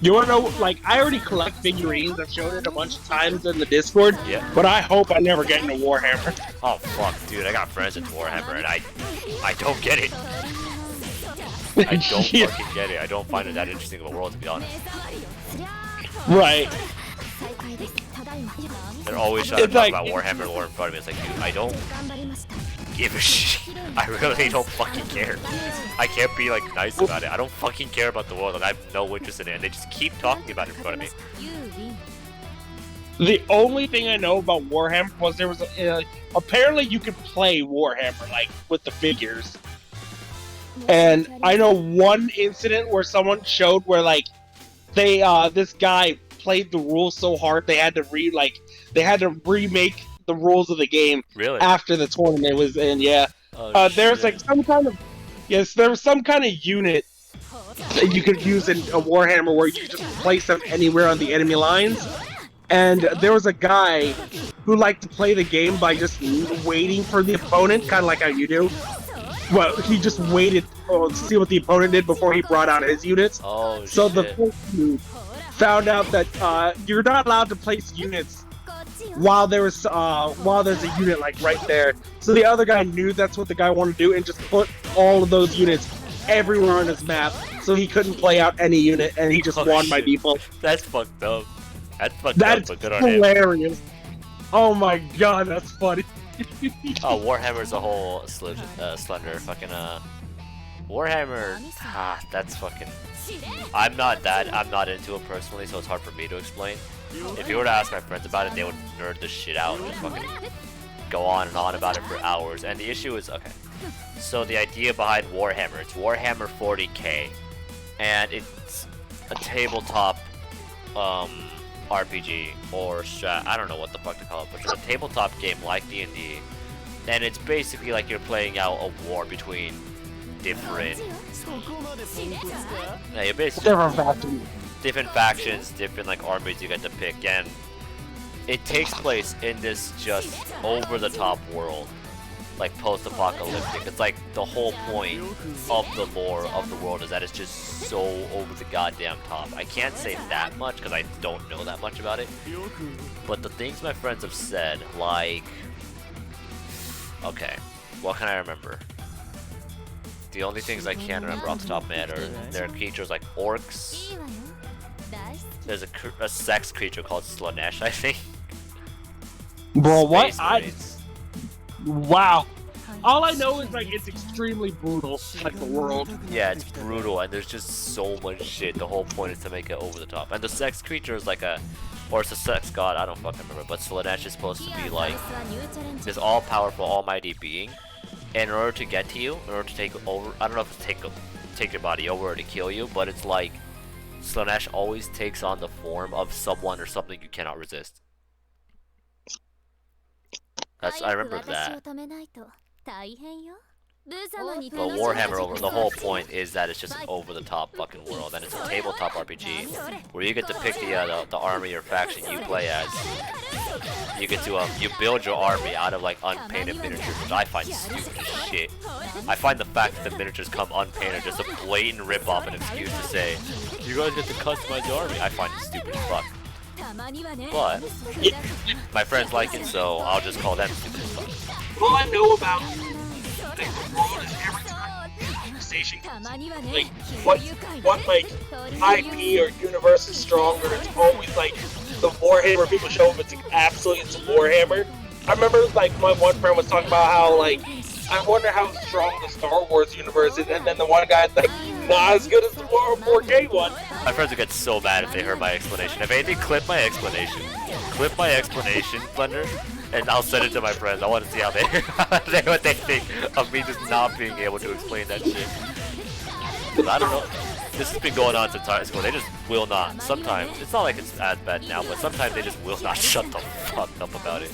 You wanna know, like, I already collect figurines. I've shown it a bunch of times in the Discord. Yeah. But I hope I never get into Warhammer. Oh fuck, dude! I got friends in Warhammer, and I don't get it. I don't Yeah. fucking get it. I don't find it that interesting of a world, to be honest. Right. They're always trying to It's talk like- about Warhammer lore in front of me. It's like, dude, I don't give a shit. I really don't fucking care. I can't be like nice about it. I don't fucking care about the world, and I have no interest in it. And they just keep talking about it in front of me. The only thing I know about Warhammer was there was apparently you could play Warhammer like with the figures, and I know one incident where someone showed where like they this guy played the rules so hard they had to remake the rules of the game Really? after the tournament was in. Yeah, Oh, there's shit. like some kind of there was some kind of unit that you could use in a Warhammer where you just place them anywhere on the enemy lines. And there was a guy who liked to play the game by just waiting for the opponent, kind of like how you do. Well, he just waited to see what the opponent did before he brought out his units. Oh, So shit. the person found out that you're not allowed to place units while there's a unit like right there. So the other guy knew that's what the guy wanted to do and just put all of those units everywhere on his map, so he couldn't play out any unit, and he just Oh, won by shit. default. That's fucked up. That's fucked That's up, but good on him. hilarious. Oh my god, that's funny. Oh, Warhammer's a whole slender fucking Warhammer. That's fucking. I'm not into it personally, so it's hard for me to explain. If you were to ask my friends about it, they would nerd the shit out and just fucking go on and on about it for hours. And the issue is, okay, so the idea behind Warhammer, it's Warhammer 40k, and it's a tabletop RPG or strat. I don't know what the fuck to call it, but it's a tabletop game like D&D, and it's basically like you're playing out a war between different. Yeah, you're basically different factions, different like armies you get to pick, and it takes place in this just over-the-top world, like post-apocalyptic. It's like the whole point of the lore of the world is that it's just so over the goddamn top. I can't say that much because I don't know that much about it, but the things my friends have said, like, okay, what can I remember? The only things I can remember off the top of my head are there are creatures like orcs. There's a sex creature called Slanesh, I think. Bro, what? Space Marines. Wow. All I know is like it's extremely brutal, like the world. Yeah, it's brutal, and there's just so much shit. The whole point is to make it over the top. And the sex creature is like or it's a sex god, I don't fucking remember, but Slanesh is supposed to be like this all-powerful, almighty being. And in order to get to you, in order to take over, I don't know if it's take your body over or to kill you, but it's like Slanesh always takes on the form of someone or something you cannot resist. I remember that. But Warhammer, the whole point is that it's just an over-the-top fucking world, and it's a tabletop RPG where you get to pick the army or faction you play as. You get to you build your army out of like unpainted miniatures, which I find stupid as shit. I find the fact that the miniatures come unpainted just a blatant rip-off, an excuse to say you guys get to customize your army. I find it stupid as fuck. But my friends like it, so I'll just call them stupid as fuck. All I know about the world is every time conversation comes in, like what like IP or universe is stronger, it's always like the Warhammer. People show up, it's Warhammer. I remember like my one friend was talking about how like I wonder how strong the Star Wars universe is, and then the one guy's like, not as good as the 4K one. My friends would get so mad if they heard my explanation. If anything, clip my explanation. Clip my explanation, Blender, and I'll send it to my friends. I want to see how what they think of me just not being able to explain that shit. Cause I don't know. This has been going on since high school. They just will not. Sometimes, it's not like it's as bad now, but sometimes they just will not shut the fuck up about it.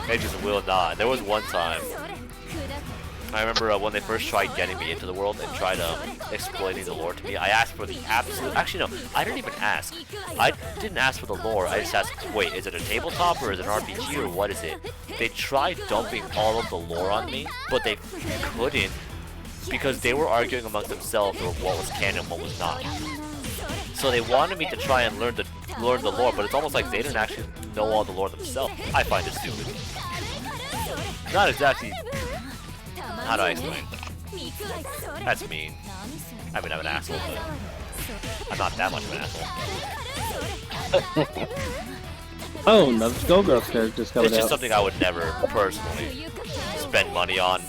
They just will not. There was one time, I remember when they first tried getting me into the world and tried exploiting the lore to me, I asked for the absolute... Actually, no, I didn't even ask. I didn't ask for the lore. I just asked, wait, is it a tabletop or is it an RPG or what is it? They tried dumping all of the lore on me, but they couldn't because they were arguing amongst themselves over what was canon and what was not. So they wanted me to try and learn the lore, but it's almost like they didn't actually know all the lore themselves. I find it stupid. Not exactly. How do I explain? That's mean. I mean, I'm an asshole, but I'm not that much of an asshole. Oh, another Skullgirls character's coming It's just out. something I would never personally spend money on,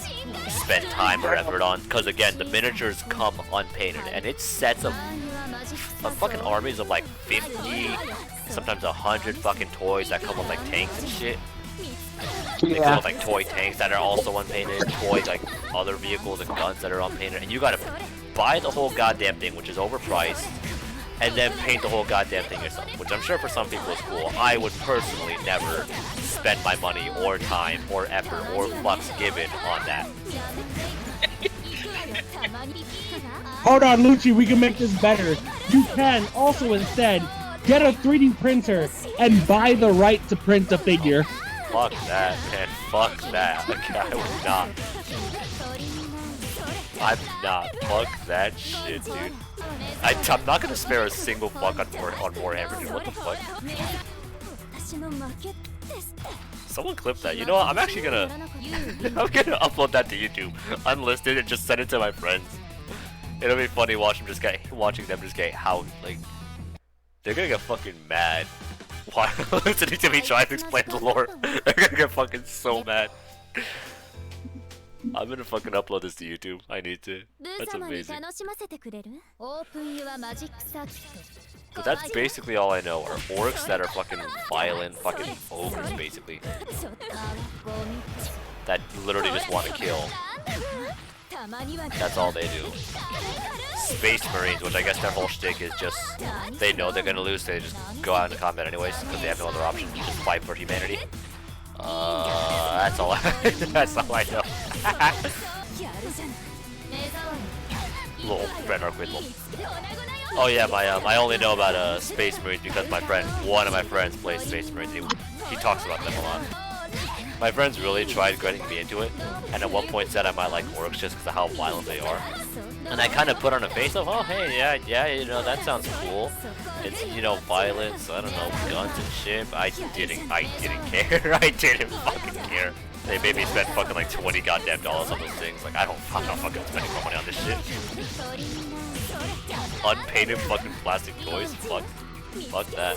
spend time or effort on, because again, the miniatures come unpainted, and it sets up fucking armies of like 50, sometimes 100 fucking toys that come with like tanks and shit. They come with like toy tanks that are also unpainted, toy like other vehicles and guns that are unpainted, and you gotta buy the whole goddamn thing, which is overpriced, and then paint the whole goddamn thing yourself, which I'm sure for some people is cool. I would personally never spend my money or time or effort or fucks given on that. Hold on, Lucci, we can make this better. You can also instead get a 3D printer and buy the right to print a figure. Fuck that, man. Fuck that. Okay, I would not. I'm not. Fuck that shit, dude. I'm not gonna spare a single fuck on Warhammer, dude. What the fuck? Someone clip that. You know what? I'm actually gonna I'm gonna upload that to YouTube, unlisted, and just send it to my friends. It'll be funny watching them just get how like they're gonna get fucking mad. Why listening to me try to explain the lore? They're gonna get fucking so mad. I'm gonna fucking upload this to YouTube. I need to. That's amazing. But that's basically all I know are orcs that are fucking violent, fucking ogres basically. That literally just want to kill. That's all they do. Space Marines, which I guess their whole shtick is just they know they're gonna lose, so they just go out into combat anyways because they have no other option. Just fight for humanity. That's all. That's all I know. Lol, Red Arcade lol. Oh yeah, I only know about Space Marines because one of my friends plays Space Marines. He talks about them a lot. My friends really tried getting me into it, and at one point said I might like orcs just because of how violent they are. And I kind of put on a face of, oh hey, yeah, you know, that sounds cool. It's, you know, violence, I don't know, guns and shit. I didn't care. I didn't fucking care. They made me spend fucking like $20 goddamn dollars on those things. Like, I'm not fucking spending more money on this shit. Unpainted fucking plastic toys? Fuck that.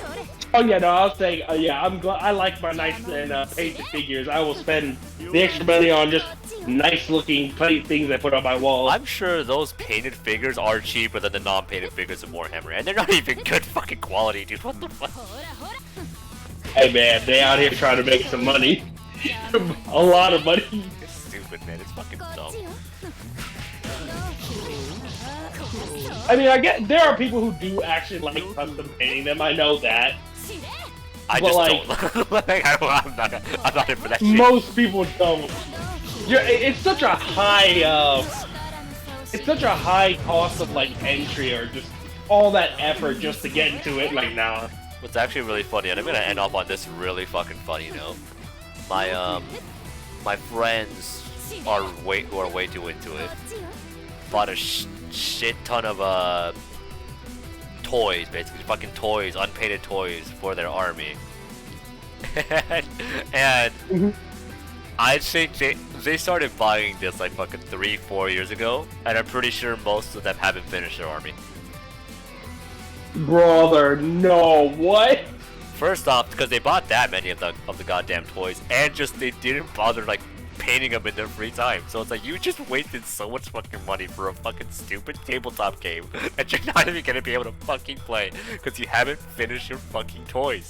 Oh yeah, no, I was saying, yeah, I'm glad. I like my nice and painted figures. I will spend the extra money on just nice-looking things I put on my wall. I'm sure those painted figures are cheaper than the non-painted figures in Warhammer, and they're not even good fucking quality, dude. What the fuck? Hey man, they out here trying to make some money. A lot of money. It's stupid, man. It's fucking dumb. I mean, I get there are people who do actually like custom painting them. I know that. I but just like, don't. Like, I'm not in for that shit. Most people don't. It's such a high, cost of like entry or just all that effort just to get into it. Like, nah. What's actually really funny, and I'm gonna end off on this really fucking funny note. My friends who are way too into it bought a shit ton of toys, basically fucking toys, unpainted toys for their army. And I'd say they started buying this like fucking 3-4 years ago, and I'm pretty sure most of them haven't finished their army. Brother, no, what? First off, because they bought that many of the goddamn toys, and just they didn't bother like painting them in their free time. So it's like you just wasted so much fucking money for a fucking stupid tabletop game that you're not even gonna be able to fucking play because you haven't finished your fucking toys.